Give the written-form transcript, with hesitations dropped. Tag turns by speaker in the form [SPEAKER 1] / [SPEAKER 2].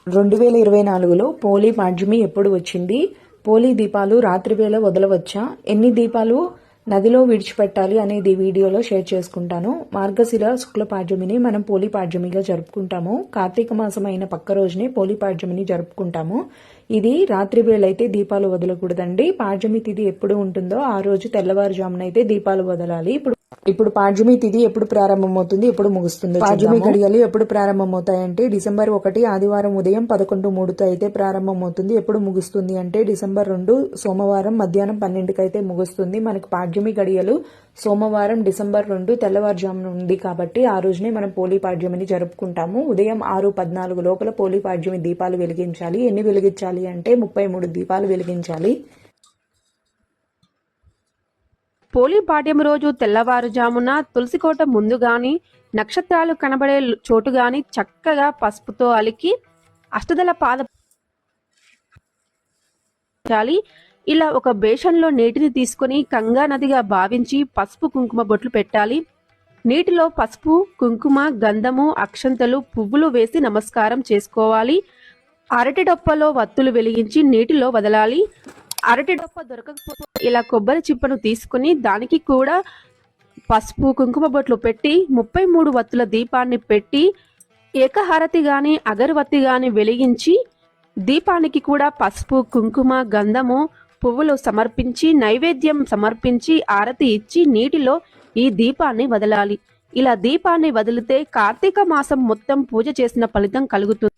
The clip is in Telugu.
[SPEAKER 1] 2024లో పోలీ పాడ్యమి ఎప్పుడు వచ్చింది? పోలీ దీపాలు రాత్రివేళ వదలవచ్చా? ఎన్ని దీపాలు నదిలో విడిచిపెట్టాలి అనేది వీడియోలో షేర్ చేసుకుంటాను. మార్గశిర శుక్ల పాడ్యమిని మనం పోలీ పాడ్యమిగా జరుపుకుంటాము. కార్తీక మాసం అయిన పక్క రోజునే పోలీ పాడ్యమిని జరుపుకుంటాము. ఇది రాత్రి వేళ అయితే దీపాలు వదలకూడదండి. పాడ్యమి తిథి ఎప్పుడు ఉంటుందో ఆ రోజు తెల్లవారుజామున అయితే దీపాలు వదలాలి. ఇప్పుడు పాడ్యమి తిథి ఎప్పుడు ప్రారంభమవుతుంది, ఎప్పుడు ముగుస్తుంది? పాడ్యమి గడియలు ఎప్పుడు ప్రారంభమవుతాయంటే డిసెంబర్ 1 ఆదివారం ఉదయం 11:03తో అయితే ప్రారంభమవుతుంది. ఎప్పుడు ముగుస్తుంది అంటే డిసెంబర్ 2 సోమవారం మధ్యాహ్నం 12కి అయితే ముగుస్తుంది. మనకు పాడ్యమి గడియలు సోమవారం డిసెంబర్ 2 తెల్లవారుజామున ఉంది కాబట్టి ఆ రోజునే మనం పోలీ పాడ్యమిని జరుపుకుంటాము. ఉదయం 6:14 లోపల పోలీ పాడ్యమి దీపాలు వెలిగించాలి. ఎన్ని వెలిగించాలి అంటే 33 దీపాలు వెలిగించాలి.
[SPEAKER 2] పోలీ పాడ్యమి రోజు తెల్లవారుజామున తులసికోట ముందు గాని, నక్షత్రాలు కనబడే చోటు గాని చక్కగా పసుపుతో అలికి అష్టదళ పాద ఇలా ఒక బేషన్లో నీటిని తీసుకుని గంగా నదిగా భావించి పసుపు కుంకుమ బొట్లు పెట్టాలి. నీటిలో పసుపు, కుంకుమ, గంధము, అక్షంతలు, పువ్వులు వేసి నమస్కారం చేసుకోవాలి. అరటి డొప్పలో వత్తులు వెలిగించి నీటిలో వదలాలి. అరటి డొప్ప దొరకకపోతే ఇలా కొబ్బరి చిప్పను తీసుకుని దానికి కూడా పసుపు కుంకుమ బొట్లు పెట్టి 33 వత్తుల దీపాన్ని పెట్టి ఏకహారతి గాని అగరవత్తి గాని వెలిగించి దీపానికి కూడా పసుపు, కుంకుమ, గంధము, పువ్వులు సమర్పించి నైవేద్యం సమర్పించి ఆరతి ఇచ్చి నీటిలో ఈ దీపాన్ని వదలాలి. ఇలా దీపాన్ని వదిలితే కార్తీక మాసం మొత్తం పూజ చేసిన ఫలితం కలుగుతుంది.